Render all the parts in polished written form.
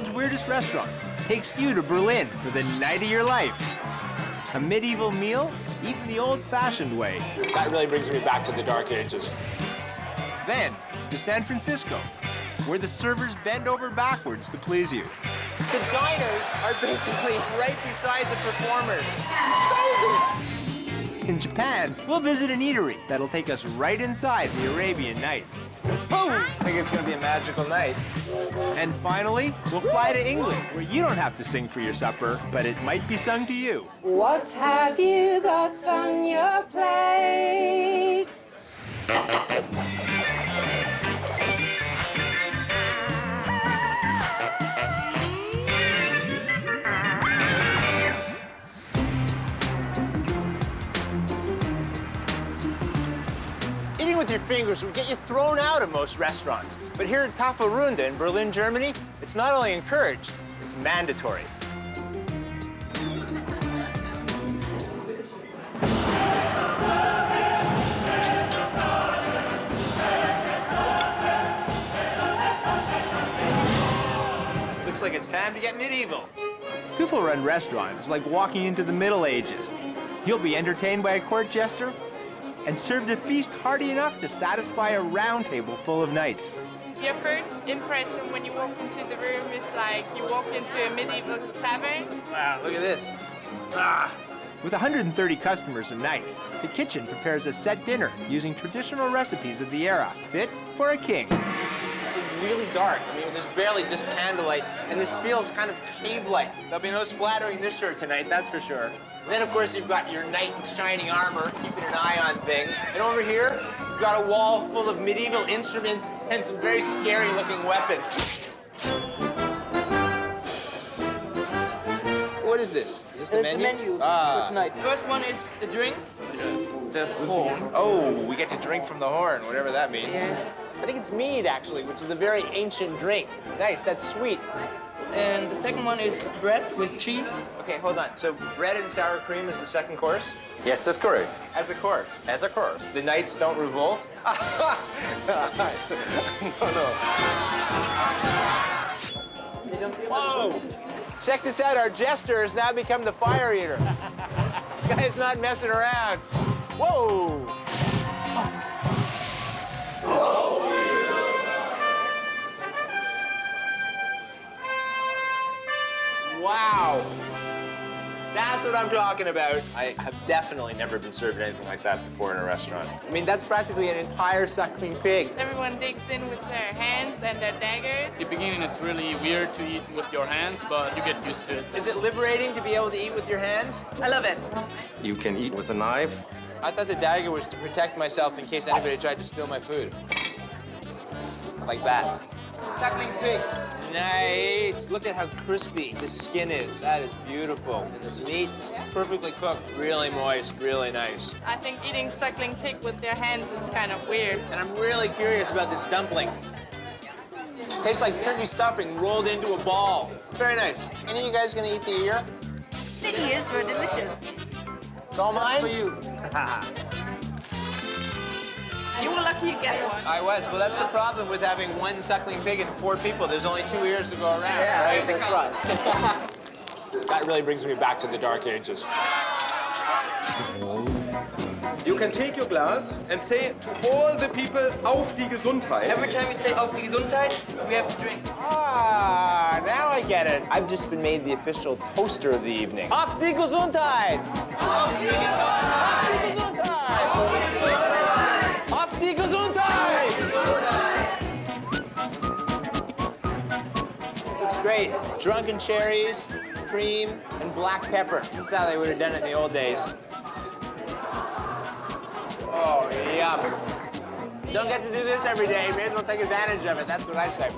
world's weirdest restaurants takes you to Berlin for the night of your life. A medieval meal eaten the old-fashioned way. That really brings me back to the Dark Ages. Then to San Francisco, where the servers bend over backwards to please you. The diners are basically right beside the performers. In Japan, we'll visit an eatery that'll take us right inside the Arabian Nights. I think it's going to be a magical night. And finally, we'll fly to England, where you don't have to sing for your supper, but it might be sung to you. What have you got on your plate? Eating with your fingers would get you thrown out of most restaurants. But here at Tafelrunde in Berlin, Germany, it's not only encouraged, it's mandatory. Looks like it's time to get medieval. Tafelrunde restaurant is like walking into the Middle Ages. You'll be entertained by a court jester and served a feast hearty enough to satisfy a round table full of knights. Your first impression when you walk into the room is like you walk into a medieval tavern. Wow, look at this. With 130 customers a night, the kitchen prepares a set dinner using traditional recipes of the era, fit for a king. It's really dark. I mean, there's barely just candlelight, and this feels kind of cave-like. There'll be no splattering this shirt tonight, that's for sure. Then, of course, you've got your knight in shining armor, keeping an eye on things. And over here, you've got a wall full of medieval instruments and some very scary-looking weapons. What is this? Is this the menu? The menu for tonight. First one is a drink. The horn. Oh, we get to drink from the horn, whatever that means. Yes. I think it's mead, actually, which is a very ancient drink. Nice, that's sweet. And the second one is bread with cheese. Okay, hold on. So bread and sour cream is the second course? Yes, that's correct. As a course? As a course. The knights don't revolt? No. Whoa! Check this out. Our jester has now become the fire eater. This guy is not messing around. Whoa! Wow. That's what I'm talking about. I have definitely never been served anything like that before in a restaurant. I mean, that's practically an entire suckling pig. Everyone digs in with their hands and their daggers. In the beginning, it's really weird to eat with your hands, but you get used to it. Is it liberating to be able to eat with your hands? I love it. You can eat with a knife. I thought the dagger was to protect myself in case anybody tried to steal my food. Like that. Suckling pig. Nice. Look at how crispy the skin is. That is beautiful. And this meat, perfectly cooked, really moist, really nice. I think eating suckling pig with their hands is kind of weird. And I'm really curious about this dumpling. Tastes like turkey stuffing rolled into a ball. Very nice. Any of you guys gonna eat the ear? The ears were delicious. It's all mine? For you. You were lucky you get one. I was. Well, that's the problem with having one suckling pig and 4 people. There's only 2 ears to go around. Yeah, right? that's right. That really brings me back to the Dark Ages. You can take your glass and say to all the people, auf die Gesundheit. Every time you say auf die Gesundheit, we have to drink. Ah, now I get it. I've just been made the official toaster of the evening. Auf die Gesundheit! Auf die Gesundheit! Auf die Gesundheit! This looks great. Drunken cherries, cream, and black pepper. This is how they would have done it in the old days. Oh, yum. Don't get to do this every day. May as well take advantage of it. That's what I say.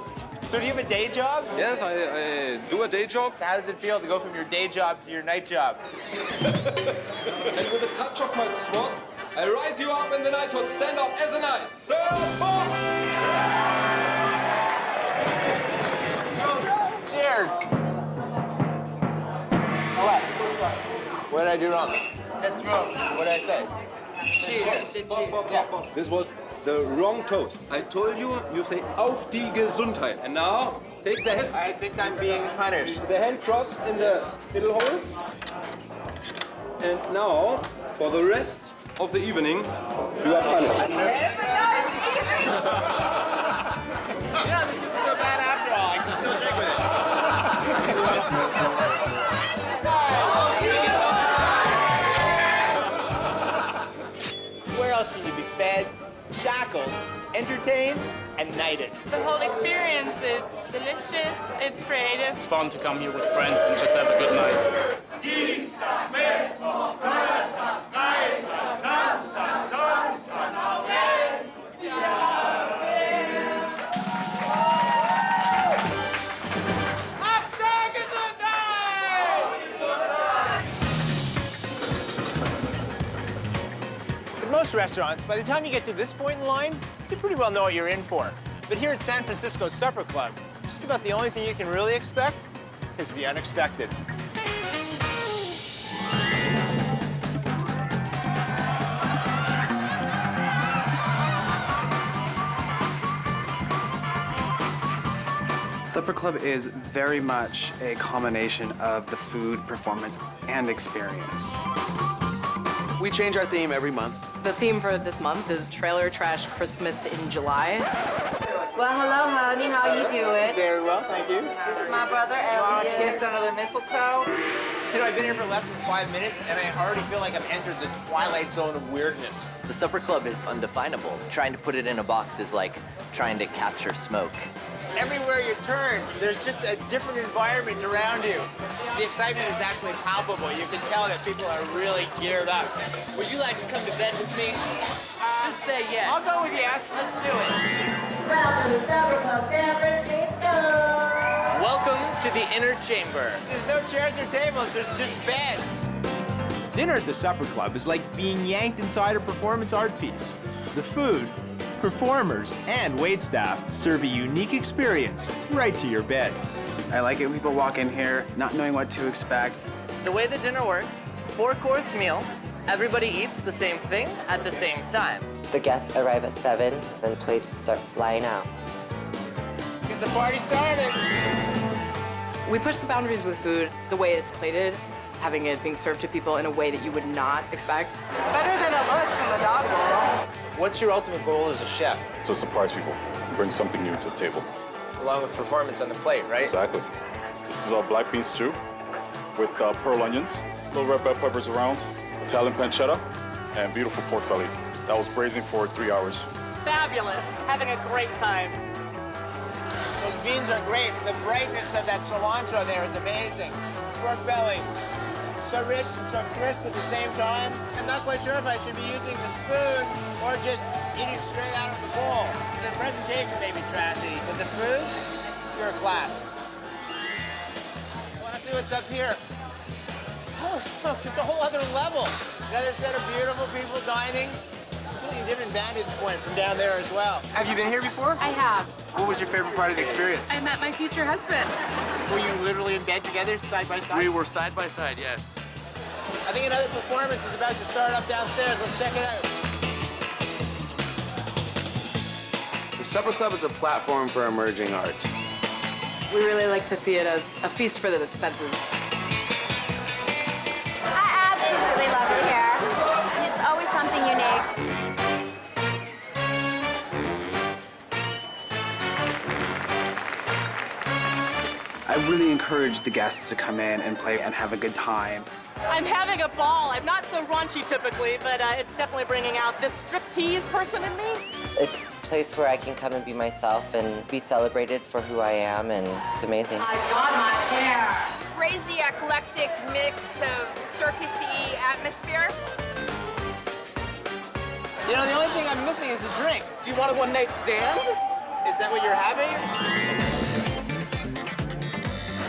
So do you have a day job? Yes, I do a day job. So how does it feel to go from your day job to your night job? And with a touch of my sword, I rise you up in the knighthood, stand up as a knight. Serve up! Cheers! What? What did I do wrong? That's wrong. What did I say? Cheers. This was the wrong toast. I told you, you say auf die Gesundheit. And now, take the hand. I think I'm being punished. The hand cross in the middle holes. And now, for the rest of the evening, you are punished. Yeah, this isn't so bad after all. I can still drink with it. Where else can you be fed, shackled, entertained, and knighted? The whole experience, it's delicious, it's creative. It's fun to come here with friends and just have a good night. At most restaurants, by the time you get to this point in line, you pretty well know what you're in for. But here at San Francisco Supper Club, just about the only thing you can really expect is the unexpected. Supper Club is very much a combination of the food, performance, and experience. We change our theme every month. The theme for this month is Trailer Trash Christmas in July. Well, hello, honey. How you doing? Very well, thank you. This is my brother, You want a Elliot. kiss under the mistletoe? You know, I've been here for less than 5 minutes, and I already feel like I've entered the twilight zone of weirdness. The Supper Club is undefinable. Trying to put it in a box is like trying to capture smoke. Everywhere you turn, there's just a different environment around you. The excitement is actually palpable. You can tell that people are really geared up. Would you like to come to bed with me? Just say yes. I'll go with yes. Let's do it. Welcome to Supper Club San Francisco. Welcome to the inner chamber. There's no chairs or tables, there's just beds. Dinner at the Supper Club is like being yanked inside a performance art piece. The food, performers, and waitstaff serve a unique experience right to your bed. I like it when people walk in here not knowing what to expect. The way the dinner works, 4-course meal, everybody eats the same thing at the same time. The guests arrive at 7, then plates start flying out. Let's get the party started. We push the boundaries with food, the way it's plated, having it being served to people in a way that you would not expect. Better than it looks from the dog bowl. What's your ultimate goal as a chef? To surprise people, bring something new to the table. Along with performance on the plate, right? Exactly. This is our black bean stew with pearl onions, little red bell peppers around, Italian pancetta, and beautiful pork belly. That was braising for 3 hours. Fabulous. Having a great time. Those beans are great. The brightness of that cilantro there is amazing. Pork belly, so rich and so crisp at the same time. I'm not quite sure if I should be using the spoon or just eating straight out of the bowl. The presentation may be trashy, but the food, pure class. Want to see what's up here? Oh, smokes, it's a whole other level. Another set of beautiful people dining. Completely different vantage point from down there as well. Have you been here before? I have. What was your favorite part of the experience? I met my future husband. Were you literally in bed together, side by side? We were side by side, yes. I think another performance is about to start up downstairs. Let's check it out. The Supper Club is a platform for emerging art. We really like to see it as a feast for the senses. I absolutely love it here. It's always something unique. I really encourage the guests to come in and play and have a good time. I'm having a ball. I'm not so raunchy typically, but it's definitely bringing out the striptease person in me. It's a place where I can come and be myself and be celebrated for who I am, and it's amazing. I got my hair. Crazy eclectic mix of circusy atmosphere. You know, the only thing I'm missing is a drink. Do you want a one-night stand? Is that what you're having?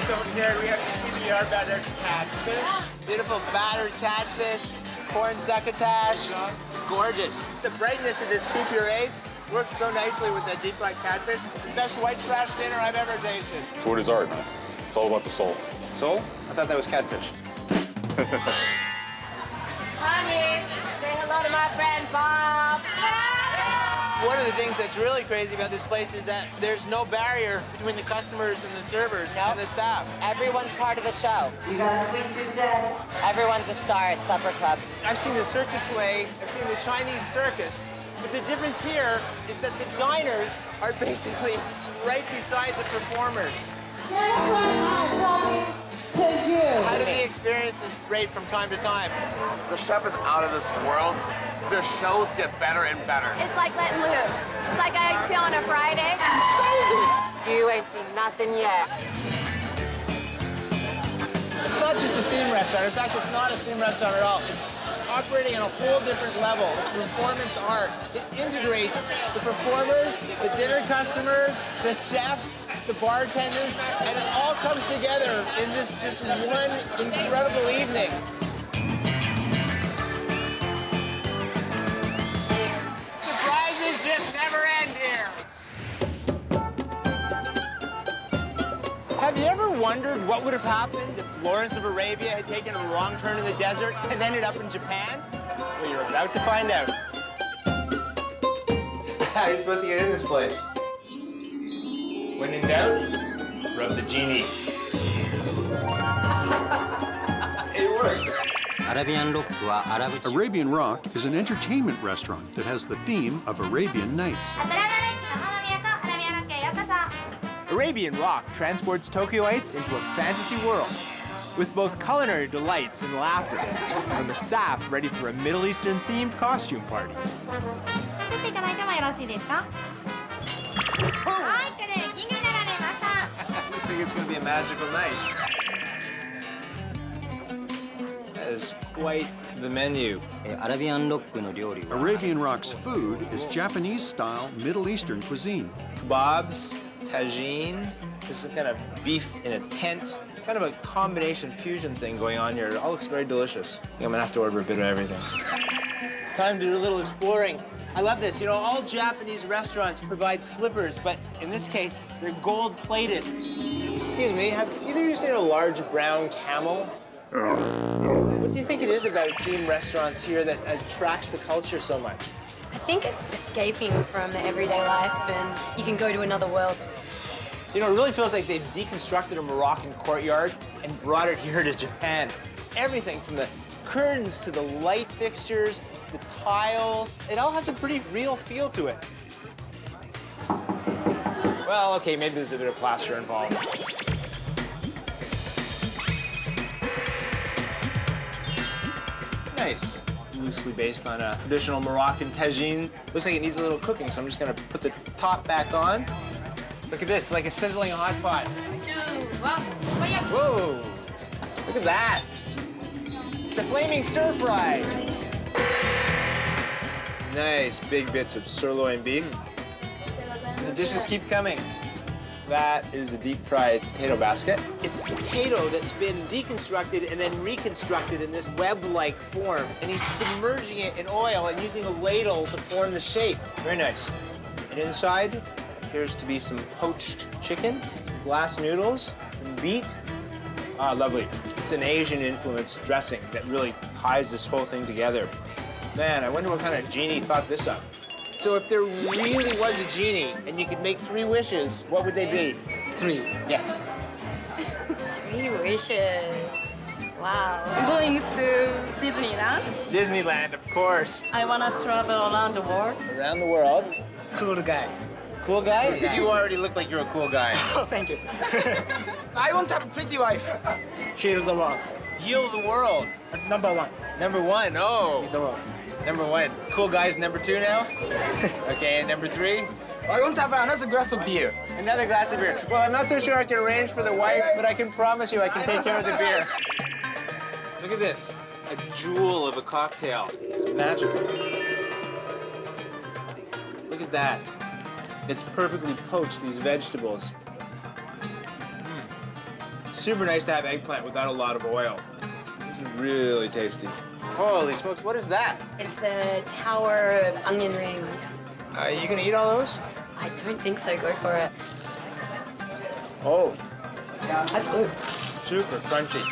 So here we have PBR battered catfish. Beautiful battered catfish, corn succotash. It's gorgeous. The brightness of this E08 works so nicely with that deep fried catfish. The best white trash dinner I've ever tasted. Food is art, man. It's all about the soul. Soul? I thought that was catfish. Honey, say hello to my friend Bob. One of the things that's really crazy about this place is that there's no barrier between the customers and the servers and the staff. Everyone's part of the show. You got a sweet tooth, Dad? Everyone's a star at Supper Club. I've seen the Cirque du Soleil, I've seen the Chinese circus, but the difference here is that the diners are basically right beside the performers. How do the experiences rate from time to time? The chef is out of this world. The shows get better and better. It's like letting loose. It's like I feel on a Friday. You ain't seen nothing yet. It's not just a theme restaurant. In fact, it's not a theme restaurant at all. It's operating on a whole different level. Performance art. It integrates the performers, the dinner customers, the chefs, the bartenders, and it all comes together in this just one incredible evening. Surprises just never end here. Have you ever wondered what would have happened if Lawrence of Arabia had taken a wrong turn in the desert and ended up in Japan? Well, you're about to find out. How are you supposed to get in this place? When in doubt, rub the genie. It worked. Arabian Rock is an entertainment restaurant that has the theme of Arabian Nights. Arabian Rock transports Tokyoites into a fantasy world with both culinary delights and laughter from the staff ready for a Middle Eastern-themed costume party. I think it's going to be a magical night. That is quite the menu. Arabian Rock's food is Japanese-style Middle Eastern cuisine. Kebabs, tagine, this is kind of beef in a tent. Kind of a combination fusion thing going on here. It all looks very delicious. I think I'm gonna have to order a bit of everything. Time to do a little exploring. I love this. You know, all Japanese restaurants provide slippers, but in this case, they're gold-plated. Excuse me, have either of you seen a large brown camel? What do you think it is about theme restaurants here that attracts the culture so much? I think it's escaping from the everyday life and you can go to another world. You know, it really feels like they've deconstructed a Moroccan courtyard and brought it here to Japan. Everything from the curtains to the light fixtures, the tiles, it all has a pretty real feel to it. Well, okay, maybe there's a bit of plaster involved. Nice. Loosely based on a traditional Moroccan tagine. Looks like it needs a little cooking, so I'm just gonna put the top back on. Look at this, like a sizzling hot pot. Whoa! Look at that. It's a flaming stir fry. Nice big bits of sirloin beef. The dishes keep coming. That is a deep-fried potato basket. It's potato that's been deconstructed and then reconstructed in this web-like form. And he's submerging it in oil and using a ladle to form the shape. Very nice. And inside appears to be some poached chicken, some glass noodles, some beet. Ah, lovely. It's an Asian-influenced dressing that really ties this whole thing together. Man, I wonder what kind of genie thought this up. So if there really was a genie and you could make 3 wishes, what would they be? 3. Yes. 3 wishes. Wow. Going to Disneyland. Disneyland, of course. I want to travel around the world. Around the world. Cool guy. Cool guy? You already look like you're a cool guy. Oh, thank you. I want to have a pretty wife. Heal the world. Heal the world. Number 1. Number 1, oh. He's the world. Number 1. Cool guy's number 2 now? Okay, and number 3? I want to have another glass of beer. Another glass of beer. Well, I'm not so sure I can arrange for the wife, but I can promise you I can take care of the beer. Look at this. A jewel of a cocktail. Magical. Look at that. It's perfectly poached, these vegetables. Super nice to have eggplant without a lot of oil. This is really tasty. Holy smokes, what is that? It's the Tower of Onion Rings. Are you gonna eat all those? I don't think so. Go for it. Oh. That's good. Super crunchy.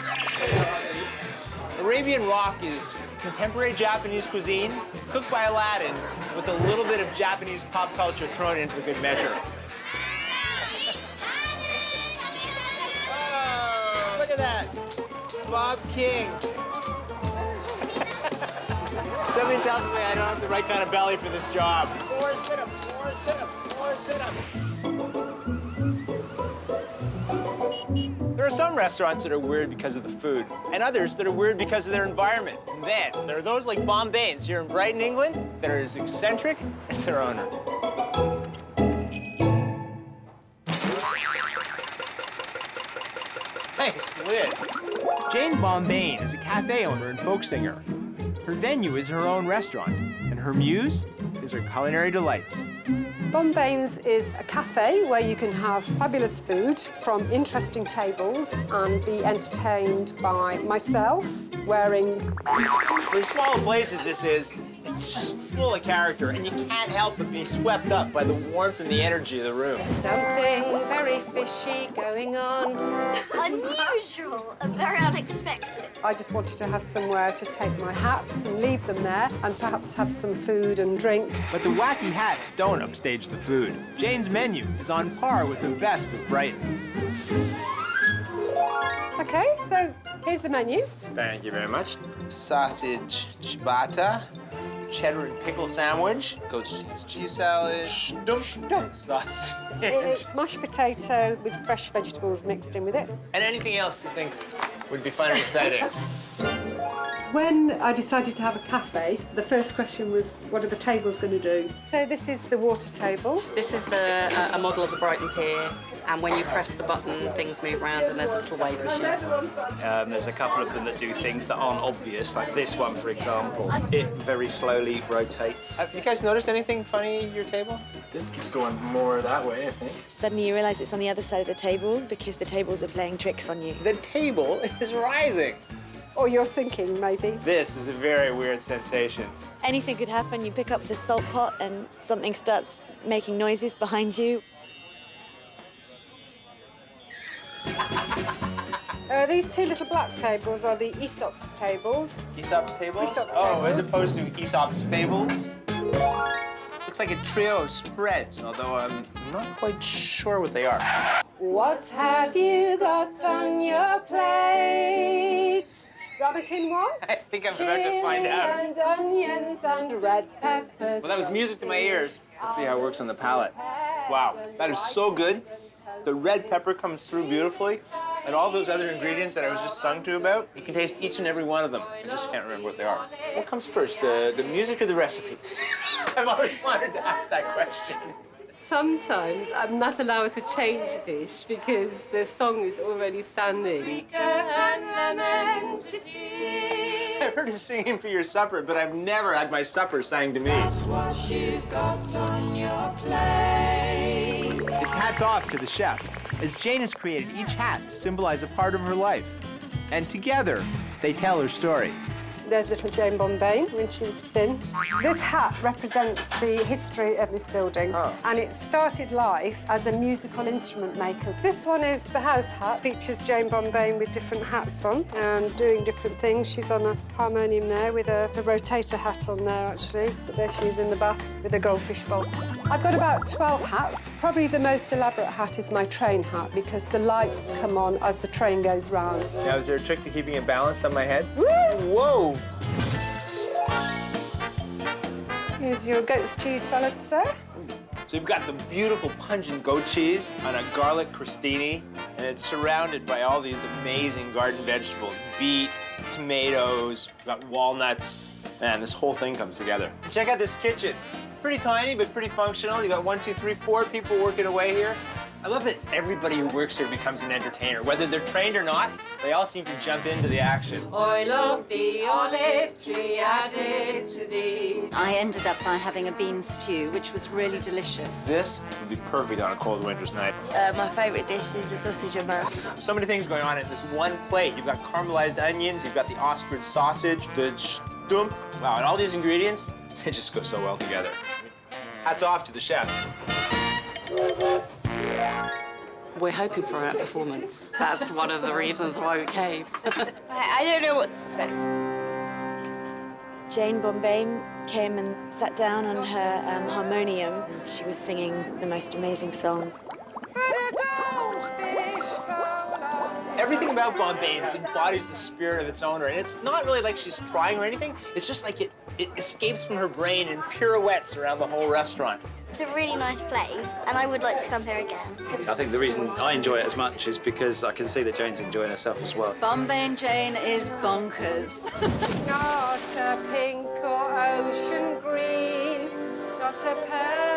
Arabian Rock is contemporary Japanese cuisine, cooked by Aladdin, with a little bit of Japanese pop culture thrown into good measure. Oh, look at that. Bob King. Somebody tells me I don't have the right kind of belly for this job. More sit-ups, more sit-ups, more sit-ups. There are some restaurants that are weird because of the food, and others that are weird because of their environment. And then there are those like Bombay's here in Brighton, England, that are as eccentric as their owner. Nice lid. Jane Bombay is a cafe owner and folk singer. Her venue is her own restaurant, and her muse is her culinary delights. Bombay's is a cafe where you can have fabulous food from interesting tables and be entertained by myself wearing... For as small a place as this is, it's just full of character, and you can't help but be swept up by the warmth and the energy of the room. There's something very fishy going on. Unusual and very unexpected. I just wanted to have somewhere to take my hats and leave them there and perhaps have some food and drink. But the wacky hats don't upstage the food. Jane's menu is on par with the best of Brighton. Okay, so here's the menu. Thank you very much. Sausage ciabatta, cheddar and pickle sandwich, goat's cheese salad, stumped sausage. It's mashed potato with fresh vegetables mixed in with it. And anything else you think would be fun and exciting? When I decided to have a cafe, the first question was, what are the tables going to do? So this is the water table. This is a model of the Brighton Pier, and when you press the button, things move around and there's a little wave machine. There's a couple of them that do things that aren't obvious, like this one, for example. It very slowly rotates. Have you guys noticed anything funny at your table? This keeps going more that way, I think. Suddenly you realise it's on the other side of the table because the tables are playing tricks on you. The table is rising. Or you're sinking, maybe. This is a very weird sensation. Anything could happen. You pick up the salt pot and something starts making noises behind you. These two little black tables are the Aesop's tables. Aesop's tables? Aesop's Oh, tables. as opposed to Aesop's fables? Looks like a trio of spreads, although I'm not quite sure what they are. What have you got on your plate? Ramekin one? I think I'm about to find out. And onions and red peppers. Well, that was music to my ears. Let's see how it works on the palate. Wow, that is so good. The red pepper comes through beautifully, and all those other ingredients that I was just sung to about, you can taste each and every one of them. I just can't remember what they are. What comes first, the music or the recipe? I've always wanted to ask that question. Sometimes I'm not allowed to change dish because the song is already standing. I've heard of singing for your supper, but I've never had my supper sang to me. That's what you've got on your plate. It's hats off to the chef, as Jane has created each hat to symbolize a part of her life. And together, they tell her story. There's little Jane Bombay when she was thin. This hat represents the history of this building, and it started life as a musical instrument maker. This one is the house hat. Features Jane Bombay with different hats on and doing different things. She's on a harmonium there with a rotator hat on there, actually. But there she is in the bath with a goldfish bowl. I've got about 12 hats. Probably the most elaborate hat is my train hat because the lights come on as the train goes round. Now, is there a trick to keeping it balanced on my head? Woo! Whoa! Here's your goat's cheese salad, sir. So you've got the beautiful pungent goat cheese on a garlic crostini, and it's surrounded by all these amazing garden vegetables. Beet, tomatoes, you've got walnuts. Man, this whole thing comes together. Check out this kitchen. Pretty tiny, but pretty functional. You got 1, 2, 3, 4 people working away here. I love that everybody who works here becomes an entertainer. Whether they're trained or not, they all seem to jump into the action. Oil of the olive tree added to these. I ended up by having a bean stew, which was really delicious. This would be perfect on a cold winter's night. My favourite dish is the sausage immerse. So many things going on at this one plate. You've got caramelized onions, you've got the ostrich sausage, the stump. Wow, and all these ingredients, they just go so well together. Hats off to the chef. We're hoping for a performance. That's one of the reasons why we came. I don't know what to expect. Jane Bombay came and sat down on her harmonium, and she was singing the most amazing song. Everything about Bombay embodies the spirit of its owner, and it's not really like she's trying or anything. It's just like it escapes from her brain and pirouettes around the whole restaurant. It's a really nice place, and I would like to come here again. I think the reason I enjoy it as much is because I can see that Jane's enjoying herself as well. Bombay and Jane is bonkers. Not a pink or ocean green, not a pearl